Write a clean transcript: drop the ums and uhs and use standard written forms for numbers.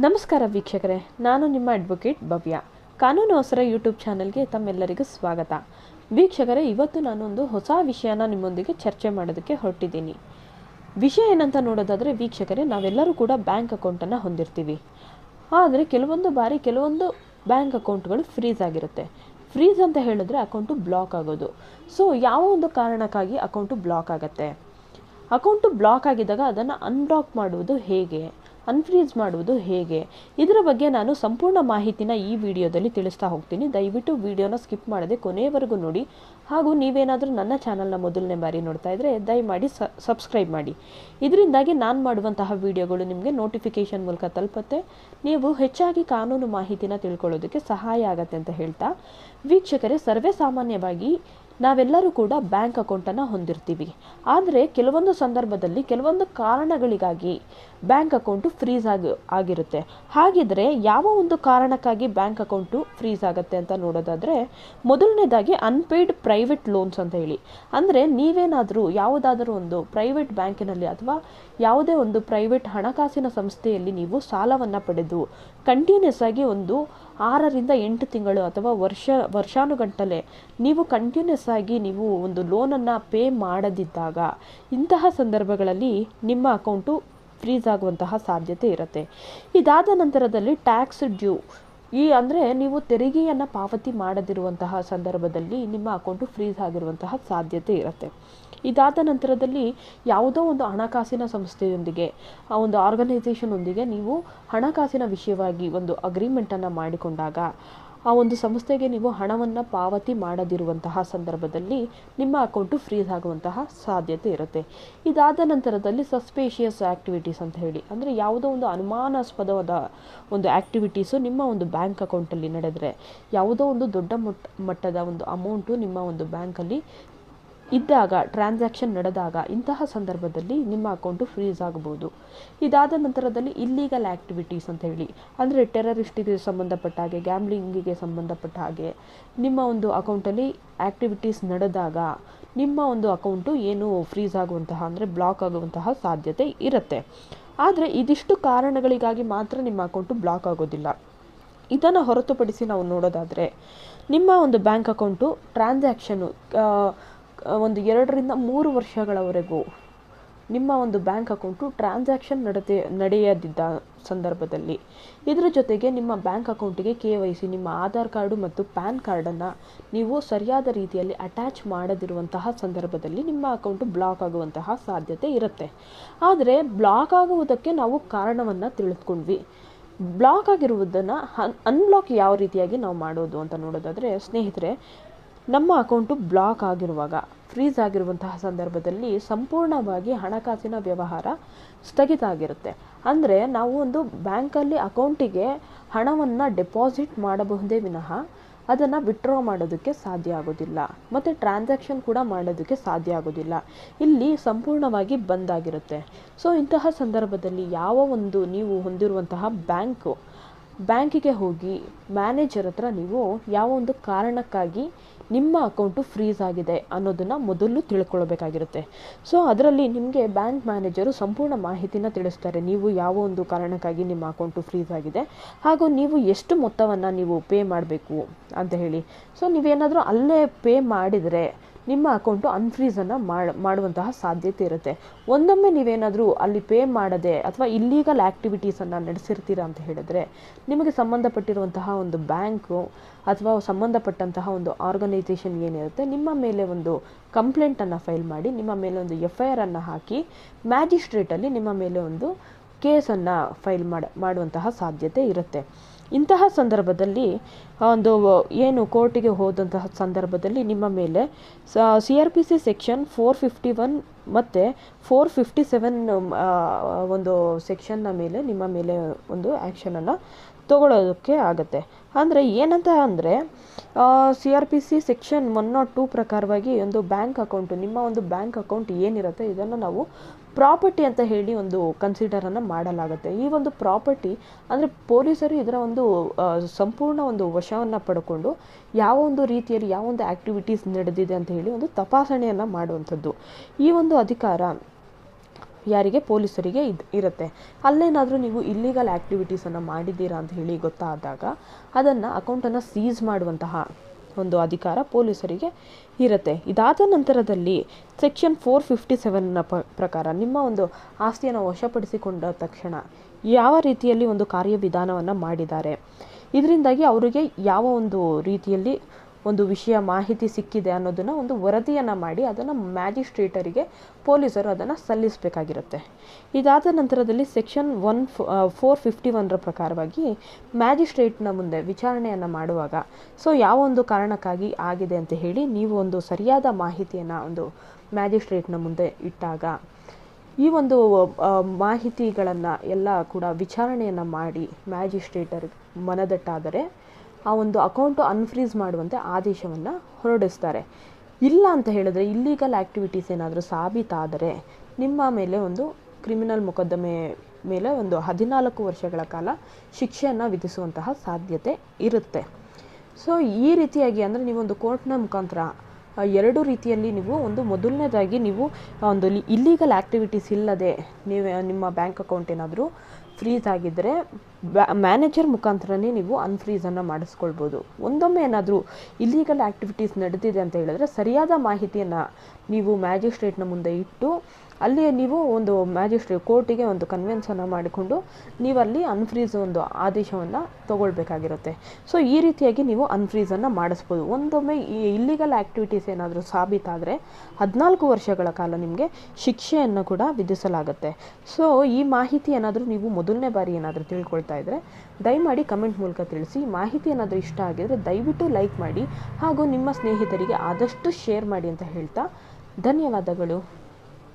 ನಮಸ್ಕಾರ ವೀಕ್ಷಕರೇ, ನಾನು ನಿಮ್ಮ ಅಡ್ವೊಕೇಟ್ ಭವ್ಯ. ಕಾನೂನು ಅವಸರ ಯೂಟ್ಯೂಬ್ ಚಾನಲ್ಗೆ ತಮ್ಮೆಲ್ಲರಿಗೂ ಸ್ವಾಗತ. ವೀಕ್ಷಕರೇ, ಇವತ್ತು ನಾನೊಂದು ಹೊಸ ವಿಷಯನ ನಿಮ್ಮೊಂದಿಗೆ ಚರ್ಚೆ ಮಾಡೋದಕ್ಕೆ ಹೊರಟಿದ್ದೀನಿ. ವಿಷಯ ಏನಂತ ನೋಡೋದಾದರೆ ವೀಕ್ಷಕರೇ, ನಾವೆಲ್ಲರೂ ಕೂಡ ಬ್ಯಾಂಕ್ ಅಕೌಂಟನ್ನು ಹೊಂದಿರ್ತೀವಿ. ಆದರೆ ಕೆಲವೊಂದು ಬಾರಿ ಕೆಲವೊಂದು ಬ್ಯಾಂಕ್ ಅಕೌಂಟ್ಗಳು ಫ್ರೀಸ್ ಆಗಿರುತ್ತೆ. ಫ್ರೀಸ್ ಅಂತ ಹೇಳಿದ್ರೆ ಅಕೌಂಟು ಬ್ಲಾಕ್ ಆಗೋದು. ಸೊ ಯಾವ ಒಂದು ಕಾರಣಕ್ಕಾಗಿ ಅಕೌಂಟು ಬ್ಲಾಕ್ ಆಗುತ್ತೆ, ಅಕೌಂಟು ಬ್ಲಾಕ್ ಆಗಿದ್ದಾಗ ಅದನ್ನು ಅನ್ಬ್ಲಾಕ್ ಮಾಡುವುದು ಹೇಗೆ, ಅನ್ಫ್ರೀಸ್ ಮಾಡುವುದು ಹೇಗೆ, ಇದರ ಬಗ್ಗೆ ನಾನು ಸಂಪೂರ್ಣ ಮಾಹಿತಿನ ಈ ವಿಡಿಯೋದಲ್ಲಿ ತಿಳಿಸ್ತಾ ಹೋಗ್ತೀನಿ. ದಯವಿಟ್ಟು ವಿಡಿಯೋನ ಸ್ಕಿಪ್ ಮಾಡದೆ ಕೊನೆಯವರೆಗೂ ನೋಡಿ. ಹಾಗೂ ನೀವೇನಾದರೂ ನನ್ನ ಚಾನಲ್ನ ಮೊದಲನೇ ಬಾರಿ ನೋಡ್ತಾ ಇದ್ದರೆ ದಯಮಾಡಿ ಸಬ್ಸ್ಕ್ರೈಬ್ ಮಾಡಿ. ಇದರಿಂದಾಗಿ ನಾನು ಮಾಡುವಂತಹ ವಿಡಿಯೋಗಳು ನಿಮಗೆ ನೋಟಿಫಿಕೇಷನ್ ಮೂಲಕ ತಲುಪುತ್ತೆ. ನೀವು ಹೆಚ್ಚಾಗಿ ಕಾನೂನು ಮಾಹಿತಿನ ತಿಳ್ಕೊಳ್ಳೋದಕ್ಕೆ ಸಹಾಯ ಆಗತ್ತೆ ಅಂತ ಹೇಳ್ತಾ, ವೀಕ್ಷಕರೇ, ಸರ್ವೇ ಸಾಮಾನ್ಯವಾಗಿ ನಾವೆಲ್ಲರೂ ಕೂಡ ಬ್ಯಾಂಕ್ ಅಕೌಂಟನ್ನು ಹೊಂದಿರ್ತೀವಿ. ಆದರೆ ಕೆಲವೊಂದು ಸಂದರ್ಭದಲ್ಲಿ ಕೆಲವೊಂದು ಕಾರಣಗಳಿಗಾಗಿ ಬ್ಯಾಂಕ್ ಅಕೌಂಟು ಫ್ರೀಸ್ ಆಗಿರುತ್ತೆ. ಹಾಗಿದ್ರೆ ಯಾವ ಒಂದು ಕಾರಣಕ್ಕಾಗಿ ಬ್ಯಾಂಕ್ ಅಕೌಂಟು ಫ್ರೀಸ್ ಆಗುತ್ತೆ ಅಂತ ನೋಡೋದಾದರೆ, ಮೊದಲನೇದಾಗಿ ಅನ್ಪೇಯ್ಡ್ ಪ್ರೈವೇಟ್ ಲೋನ್ಸ್ ಅಂತ ಹೇಳಿ. ಅಂದರೆ ನೀವೇನಾದರೂ ಯಾವುದಾದರೂ ಒಂದು ಪ್ರೈವೇಟ್ ಬ್ಯಾಂಕಿನಲ್ಲಿ ಅಥವಾ ಯಾವುದೇ ಒಂದು ಪ್ರೈವೇಟ್ ಹಣಕಾಸಿನ ಸಂಸ್ಥೆಯಲ್ಲಿ ನೀವು ಸಾಲವನ್ನು ಪಡೆದು ಕಂಟಿನ್ಯೂಸ್ ಆಗಿ ಒಂದು 6 ರಿಂದ 8 ತಿಂಗಳು ಅಥವಾ ವರ್ಷಾನುಗಟ್ಟಲೆ ನೀವು ಕಂಟಿನ್ಯೂಸ್ ಆಗಿ ನೀವು ಒಂದು ಲೋನನ್ನು ಪೇ ಮಾಡದಿದ್ದಾಗ, ಇಂತಹ ಸಂದರ್ಭಗಳಲ್ಲಿ ನಿಮ್ಮ ಅಕೌಂಟು ಫ್ರೀಸ್ ಆಗುವಂತಹ ಸಾಧ್ಯತೆ ಇರುತ್ತೆ. ಇದಾದ ನಂತರದಲ್ಲಿ ಟ್ಯಾಕ್ಸ್ ಡ್ಯೂ, ಅಂದರೆ ನೀವು ತೆರಿಗೆಯನ್ನು ಪಾವತಿ ಮಾಡದಿರುವಂತಹ ಸಂದರ್ಭದಲ್ಲಿ ನಿಮ್ಮ ಅಕೌಂಟು ಫ್ರೀಸ್ ಆಗಿರುವಂತಹ ಸಾಧ್ಯತೆ ಇರುತ್ತೆ. ಇದಾದ ನಂತರದಲ್ಲಿ ಯಾವುದೋ ಒಂದು ಹಣಕಾಸಿನ ಸಂಸ್ಥೆಯೊಂದಿಗೆ, ಒಂದು ಆರ್ಗನೈಸೇಷನ್ನೊಂದಿಗೆ ನೀವು ಹಣಕಾಸಿನ ವಿಷಯವಾಗಿ ಒಂದು ಅಗ್ರಿಮೆಂಟನ್ನು ಮಾಡಿಕೊಂಡಾಗ ಆ ಒಂದು ಸಂಸ್ಥೆಗೆ ನೀವು ಹಣವನ್ನು ಪಾವತಿ ಮಾಡದಿರುವಂತಹ ಸಂದರ್ಭದಲ್ಲಿ ನಿಮ್ಮ ಅಕೌಂಟು ಫ್ರೀಸ್ ಆಗುವಂತಹ ಸಾಧ್ಯತೆ ಇರುತ್ತೆ. ಇದಾದ ನಂತರದಲ್ಲಿ ಸಸ್ಪೇಷಿಯಸ್ ಆ್ಯಕ್ಟಿವಿಟೀಸ್ ಅಂತ ಹೇಳಿ, ಅಂದರೆ ಯಾವುದೋ ಒಂದು ಅನುಮಾನಾಸ್ಪದವಾದ ಒಂದು ಆ್ಯಕ್ಟಿವಿಟೀಸು ನಿಮ್ಮ ಒಂದು ಬ್ಯಾಂಕ್ ಅಕೌಂಟಲ್ಲಿ ನಡೆದರೆ, ಯಾವುದೋ ಒಂದು ದೊಡ್ಡ ಮಟ್ಟದ ಒಂದು ಅಮೌಂಟು ನಿಮ್ಮ ಒಂದು ಬ್ಯಾಂಕಲ್ಲಿ ಇದ್ದಾಗ, ಟ್ರಾನ್ಸಾಕ್ಷನ್ ನಡೆದಾಗ, ಇಂತಹ ಸಂದರ್ಭದಲ್ಲಿ ನಿಮ್ಮ ಅಕೌಂಟು ಫ್ರೀಸ್ ಆಗಬಹುದು. ಇದಾದ ನಂತರದಲ್ಲಿ ಇಲ್ಲೀಗಲ್ ಆ್ಯಕ್ಟಿವಿಟೀಸ್ ಅಂತ ಹೇಳಿ, ಅಂದರೆ ಟೆರರಿಸ್ಟಿಗೆ ಸಂಬಂಧಪಟ್ಟ ಹಾಗೆ, ಗ್ಯಾಮ್ಲಿಂಗಿಗೆ ಸಂಬಂಧಪಟ್ಟ ಹಾಗೆ ನಿಮ್ಮ ಒಂದು ಅಕೌಂಟಲ್ಲಿ ಆ್ಯಕ್ಟಿವಿಟೀಸ್ ನಡೆದಾಗ ನಿಮ್ಮ ಒಂದು ಅಕೌಂಟು ಏನು ಫ್ರೀಸ್ ಆಗುವಂತಹ, ಅಂದರೆ ಬ್ಲಾಕ್ ಆಗುವಂತಹ ಸಾಧ್ಯತೆ ಇರುತ್ತೆ. ಆದರೆ ಇದಿಷ್ಟು ಕಾರಣಗಳಿಗಾಗಿ ಮಾತ್ರ ನಿಮ್ಮ ಅಕೌಂಟು ಬ್ಲಾಕ್ ಆಗೋದಿಲ್ಲ. ಇದನ್ನು ಹೊರತುಪಡಿಸಿ ನಾವು ನೋಡೋದಾದರೆ, ನಿಮ್ಮ ಒಂದು ಬ್ಯಾಂಕ್ ಅಕೌಂಟು ಟ್ರಾನ್ಸಾಕ್ಷನು ಒಂದು 2 ರಿಂದ 3 ವರ್ಷಗಳವರೆಗೂ ನಿಮ್ಮ ಒಂದು ಬ್ಯಾಂಕ್ ಅಕೌಂಟು ಟ್ರಾನ್ಸಾಕ್ಷನ್ ನಡೆಯದಿದ್ದ ಸಂದರ್ಭದಲ್ಲಿ, ಇದರ ಜೊತೆಗೆ ನಿಮ್ಮ ಬ್ಯಾಂಕ್ ಅಕೌಂಟಿಗೆ KYC, ನಿಮ್ಮ ಆಧಾರ್ ಕಾರ್ಡು ಮತ್ತು ಪ್ಯಾನ್ ಕಾರ್ಡನ್ನು ನೀವು ಸರಿಯಾದ ರೀತಿಯಲ್ಲಿ ಅಟ್ಯಾಚ್ ಮಾಡದಿರುವಂತಹ ಸಂದರ್ಭದಲ್ಲಿ ನಿಮ್ಮ ಅಕೌಂಟು ಬ್ಲಾಕ್ ಆಗುವಂತಹ ಸಾಧ್ಯತೆ ಇರುತ್ತೆ. ಆದರೆ ಬ್ಲಾಕ್ ಆಗುವುದಕ್ಕೆ ನಾವು ಕಾರಣವನ್ನು ತಿಳಿದುಕೊಂಡ್ವಿ. ಬ್ಲಾಕ್ ಆಗಿರುವುದನ್ನು ಅನ್ಬ್ಲಾಕ್ ಯಾವ ರೀತಿಯಾಗಿ ನಾವು ಮಾಡೋದು ಅಂತ ನೋಡೋದಾದರೆ, ಸ್ನೇಹಿತರೆ, ನಮ್ಮ ಅಕೌಂಟು ಬ್ಲಾಕ್ ಆಗಿರುವಾಗ, ಫ್ರೀಸ್ ಆಗಿರುವಂತಹ ಸಂದರ್ಭದಲ್ಲಿ ಸಂಪೂರ್ಣವಾಗಿ ಹಣಕಾಸಿನ ವ್ಯವಹಾರ ಸ್ಥಗಿತ ಆಗಿರುತ್ತೆ. ಅಂದರೆ ನಾವು ಒಂದು ಬ್ಯಾಂಕಲ್ಲಿ ಅಕೌಂಟಿಗೆ ಹಣವನ್ನು ಡೆಪಾಸಿಟ್ ಮಾಡಬಹುದೇ ವಿನಃ ಅದನ್ನು ವಿತ್ಡ್ರಾ ಮಾಡೋದಕ್ಕೆ ಸಾಧ್ಯ ಆಗೋದಿಲ್ಲ, ಮತ್ತು ಟ್ರಾನ್ಸಾಕ್ಷನ್ ಕೂಡ ಮಾಡೋದಕ್ಕೆ ಸಾಧ್ಯ ಆಗೋದಿಲ್ಲ. ಇಲ್ಲಿ ಸಂಪೂರ್ಣವಾಗಿ ಬಂದ್ ಆಗಿರುತ್ತೆ. ಸೊ ಇಂತಹ ಸಂದರ್ಭದಲ್ಲಿ ಯಾವ ಒಂದು ನೀವು ಹೊಂದಿರುವಂತಹ ಬ್ಯಾಂಕಿಗೆ ಹೋಗಿ ಮ್ಯಾನೇಜರ್ ಹತ್ರ ನೀವು ಯಾವ ಒಂದು ಕಾರಣಕ್ಕಾಗಿ ನಿಮ್ಮ ಅಕೌಂಟು ಫ್ರೀಸ್ ಆಗಿದೆ ಅನ್ನೋದನ್ನು ಮೊದಲು ತಿಳ್ಕೊಳ್ಬೇಕಾಗಿರುತ್ತೆ. ಸೊ ಅದರಲ್ಲಿ ನಿಮಗೆ ಬ್ಯಾಂಕ್ ಮ್ಯಾನೇಜರು ಸಂಪೂರ್ಣ ಮಾಹಿತಿನ ತಿಳಿಸ್ತಾರೆ. ನೀವು ಯಾವ ಒಂದು ಕಾರಣಕ್ಕಾಗಿ ನಿಮ್ಮ ಅಕೌಂಟು ಫ್ರೀಸ್ ಆಗಿದೆ, ಹಾಗೂ ನೀವು ಎಷ್ಟು ಮೊತ್ತವನ್ನು ನೀವು ಪೇ ಮಾಡಬೇಕು ಅಂತ ಹೇಳಿ. ಸೊ ನೀವೇನಾದರೂ ಅಲ್ಲೇ ಪೇ ಮಾಡಿದರೆ ನಿಮ್ಮ ಅಕೌಂಟು ಅನ್ಫ್ರೀಸನ್ನು ಮಾಡುವಂತಹ ಸಾಧ್ಯತೆ ಇರುತ್ತೆ. ಒಂದೊಮ್ಮೆ ನೀವೇನಾದರೂ ಅಲ್ಲಿ ಪೇ ಮಾಡದೆ ಅಥವಾ ಇಲ್ಲೀಗಲ್ ಆ್ಯಕ್ಟಿವಿಟೀಸನ್ನು ನಡೆಸಿರ್ತೀರ ಅಂತ ಹೇಳಿದ್ರೆ, ನಿಮಗೆ ಸಂಬಂಧಪಟ್ಟಿರುವಂತಹ ಒಂದು ಬ್ಯಾಂಕು ಅಥವಾ ಸಂಬಂಧಪಟ್ಟಂತಹ ಒಂದು ಆರ್ಗನೈಸೇಷನ್ ಏನಿರುತ್ತೆ, ನಿಮ್ಮ ಮೇಲೆ ಒಂದು ಕಂಪ್ಲೇಂಟನ್ನು ಫೈಲ್ ಮಾಡಿ, ನಿಮ್ಮ ಮೇಲೆ ಒಂದು FIR ಹಾಕಿ ಮ್ಯಾಜಿಸ್ಟ್ರೇಟಲ್ಲಿ ನಿಮ್ಮ ಮೇಲೆ ಒಂದು ಕೇಸನ್ನು ಫೈಲ್ ಮಾಡುವಂತಹ ಸಾಧ್ಯತೆ ಇರುತ್ತೆ. ಇಂತಹ ಸಂದರ್ಭದಲ್ಲಿ ಒಂದು ಏನು ಕೋರ್ಟಿಗೆ ಹೋದಂತಹ ಸಂದರ್ಭದಲ್ಲಿ ನಿಮ್ಮ ಮೇಲೆ CRPC ಸೆಕ್ಷನ್ 451 ಮತ್ತು 457 ಒಂದು ಸೆಕ್ಷನ್ನ ಮೇಲೆ ನಿಮ್ಮ ಮೇಲೆ ಒಂದು ಆ್ಯಕ್ಷನನ್ನು ತಗೊಳ್ಳೋದಕ್ಕೆ ಆಗುತ್ತೆ. ಅಂದರೆ ಏನಂತ ಅಂದರೆ, CRPC ಸೆಕ್ಷನ್ 102 ಪ್ರಕಾರವಾಗಿ ಒಂದು ಬ್ಯಾಂಕ್ ಅಕೌಂಟು, ನಿಮ್ಮ ಒಂದು ಬ್ಯಾಂಕ್ ಅಕೌಂಟ್ ಏನಿರುತ್ತೆ, ಇದನ್ನು ನಾವು ಪ್ರಾಪರ್ಟಿ ಅಂತ ಹೇಳಿ ಒಂದು ಕನ್ಸಿಡರನ್ನು ಮಾಡಲಾಗುತ್ತೆ. ಈ ಒಂದು ಪ್ರಾಪರ್ಟಿ ಅಂದರೆ ಪೊಲೀಸರು ಇದರ ಒಂದು ಸಂಪೂರ್ಣ ಒಂದು ವಶವನ್ನು ಪಡ್ಕೊಂಡು ಯಾವ ಒಂದು ರೀತಿಯಲ್ಲಿ ಯಾವ ಒಂದು ಆ್ಯಕ್ಟಿವಿಟೀಸ್ ನಡೆದಿದೆ ಅಂತ ಹೇಳಿ ಒಂದು ತಪಾಸಣೆಯನ್ನು ಮಾಡುವಂಥದ್ದು. ಈ ಒಂದು ಅಧಿಕಾರ ಯಾರಿಗೆ ಪೊಲೀಸರಿಗೆ ಇರುತ್ತೆ. ಅಲ್ಲೇನಾದರೂ ನೀವು ಇಲ್ಲಿಗಲ್ ಆ್ಯಕ್ಟಿವಿಟೀಸನ್ನು ಮಾಡಿದ್ದೀರಾ ಅಂತ ಹೇಳಿ ಗೊತ್ತಾದಾಗ ಅದನ್ನು ಅಕೌಂಟನ್ನು ಸೀಸ್ ಮಾಡುವಂತಹ ಒಂದು ಅಧಿಕಾರ ಪೊಲೀಸರಿಗೆ ಇರುತ್ತೆ. ಇದಾದ ನಂತರದಲ್ಲಿ ಸೆಕ್ಷನ್ 457ನ ಪ್ರಕಾರ ನಿಮ್ಮ ಒಂದು ಆಸ್ತಿಯನ್ನು ವಶಪಡಿಸಿಕೊಂಡ ತಕ್ಷಣ ಯಾವ ರೀತಿಯಲ್ಲಿ ಒಂದು ಕಾರ್ಯವಿಧಾನವನ್ನು ಮಾಡಿದ್ದಾರೆ, ಇದರಿಂದಾಗಿ ಅವರಿಗೆ ಯಾವ ಒಂದು ರೀತಿಯಲ್ಲಿ ಒಂದು ವಿಷಯ ಮಾಹಿತಿ ಸಿಕ್ಕಿದೆ ಅನ್ನೋದನ್ನು ಒಂದು ವರದಿಯನ್ನು ಮಾಡಿ ಅದನ್ನು ಮ್ಯಾಜಿಸ್ಟ್ರೇಟರಿಗೆ ಪೊಲೀಸರು ಅದನ್ನು ಸಲ್ಲಿಸಬೇಕಾಗಿರುತ್ತೆ. ಇದಾದ ನಂತರದಲ್ಲಿ ಸೆಕ್ಷನ್ 451ರ ಪ್ರಕಾರವಾಗಿ ಮ್ಯಾಜಿಸ್ಟ್ರೇಟ್ನ ಮುಂದೆ ವಿಚಾರಣೆಯನ್ನು ಮಾಡುವಾಗ ಯಾವ ಒಂದು ಕಾರಣಕ್ಕಾಗಿ ಆಗಿದೆ ಅಂತ ಹೇಳಿ ನೀವು ಒಂದು ಸರಿಯಾದ ಮಾಹಿತಿಯನ್ನು ಒಂದು ಮ್ಯಾಜಿಸ್ಟ್ರೇಟ್ನ ಮುಂದೆ ಇಟ್ಟಾಗ ಈ ಒಂದು ಮಾಹಿತಿಗಳನ್ನು ಎಲ್ಲ ಕೂಡ ವಿಚಾರಣೆಯನ್ನು ಮಾಡಿ ಮ್ಯಾಜಿಸ್ಟ್ರೇಟರ್ ಮನದಟ್ಟಾದರೆ ಆ ಒಂದು ಅಕೌಂಟು ಅನ್ಫ್ರೀಸ್ ಮಾಡುವಂತೆ ಆದೇಶವನ್ನು ಹೊರಡಿಸ್ತಾರೆ. ಇಲ್ಲ ಅಂತ ಹೇಳಿದ್ರೆ ಇಲ್ಲೀಗಲ್ ಆ್ಯಕ್ಟಿವಿಟೀಸ್ ಏನಾದರೂ ಸಾಬೀತಾದರೆ ನಿಮ್ಮ ಮೇಲೆ ಒಂದು ಕ್ರಿಮಿನಲ್ ಮೊಕದ್ದಮೆ ಮೇಲೆ ಒಂದು 14 ವರ್ಷಗಳ ಕಾಲ ಶಿಕ್ಷೆಯನ್ನು ವಿಧಿಸುವಂತಹ ಸಾಧ್ಯತೆ ಇರುತ್ತೆ. ಈ ರೀತಿಯಾಗಿ ಅಂದರೆ ನೀವೊಂದು ಕೋರ್ಟ್ನ ಮುಖಾಂತರ ಎರಡು ರೀತಿಯಲ್ಲಿ ನೀವು ಒಂದು ಮೊದಲನೇದಾಗಿ ನೀವು ಒಂದು ಇಲ್ಲೀಗಲ್ ಆ್ಯಕ್ಟಿವಿಟೀಸ್ ಇಲ್ಲದೆ ನಿಮ್ಮ ಬ್ಯಾಂಕ್ ಅಕೌಂಟ್ ಏನಾದರೂ ಫ್ರೀಸ್ ಆಗಿದ್ದರೆ ಮ್ಯಾನೇಜರ್ ಮುಖಾಂತರನೇ ನೀವು ಅನ್ಫ್ರೀಸನ್ನು ಮಾಡಿಸ್ಕೊಳ್ಬೋದು. ಒಂದೊಮ್ಮೆ ಏನಾದರೂ ಇಲ್ಲೀಗಲ್ ಆ್ಯಕ್ಟಿವಿಟೀಸ್ ನಡೆದಿದೆ ಅಂತ ಹೇಳಿದ್ರೆ ಸರಿಯಾದ ಮಾಹಿತಿಯನ್ನು ನೀವು ಮ್ಯಾಜಿಸ್ಟ್ರೇಟ್ನ ಮುಂದೆ ಇಟ್ಟು ಅಲ್ಲಿ ನೀವು ಒಂದು ಕೋರ್ಟಿಗೆ ಒಂದು ಕನ್ವಿನ್ಸನ್ನು ಮಾಡಿಕೊಂಡು ನೀವಲ್ಲಿ ಅನ್ಫ್ರೀಸ್ ಒಂದು ಆದೇಶವನ್ನು ತಗೊಳ್ಬೇಕಾಗಿರುತ್ತೆ. ಈ ರೀತಿಯಾಗಿ ನೀವು ಅನ್ಫ್ರೀಸನ್ನು ಮಾಡಿಸ್ಬೋದು. ಒಂದೊಮ್ಮೆ ಈ ಇಲ್ಲಿಗಲ್ ಆ್ಯಕ್ಟಿವಿಟೀಸ್ ಏನಾದರೂ ಸಾಬೀತಾದರೆ 14 ವರ್ಷಗಳ ಕಾಲ ನಿಮಗೆ ಶಿಕ್ಷೆಯನ್ನು ಕೂಡ ವಿಧಿಸಲಾಗುತ್ತೆ. ಈ ಮಾಹಿತಿ ಏನಾದರೂ ನೀವು ಮೊದಲನೇ ಬಾರಿ ಏನಾದರೂ ತಿಳ್ಕೊಳ್ತಾ ಇದ್ದರೆ ದಯಮಾಡಿ ಕಮೆಂಟ್ ಮೂಲಕ ತಿಳಿಸಿ. ಮಾಹಿತಿ ಏನಾದರೂ ಇಷ್ಟ ಆಗಿದರೆ ದಯವಿಟ್ಟು ಲೈಕ್ ಮಾಡಿ ಹಾಗೂ ನಿಮ್ಮ ಸ್ನೇಹಿತರಿಗೆ ಆದಷ್ಟು ಶೇರ್ ಮಾಡಿ ಅಂತ ಹೇಳ್ತಾ ಧನ್ಯವಾದಗಳು.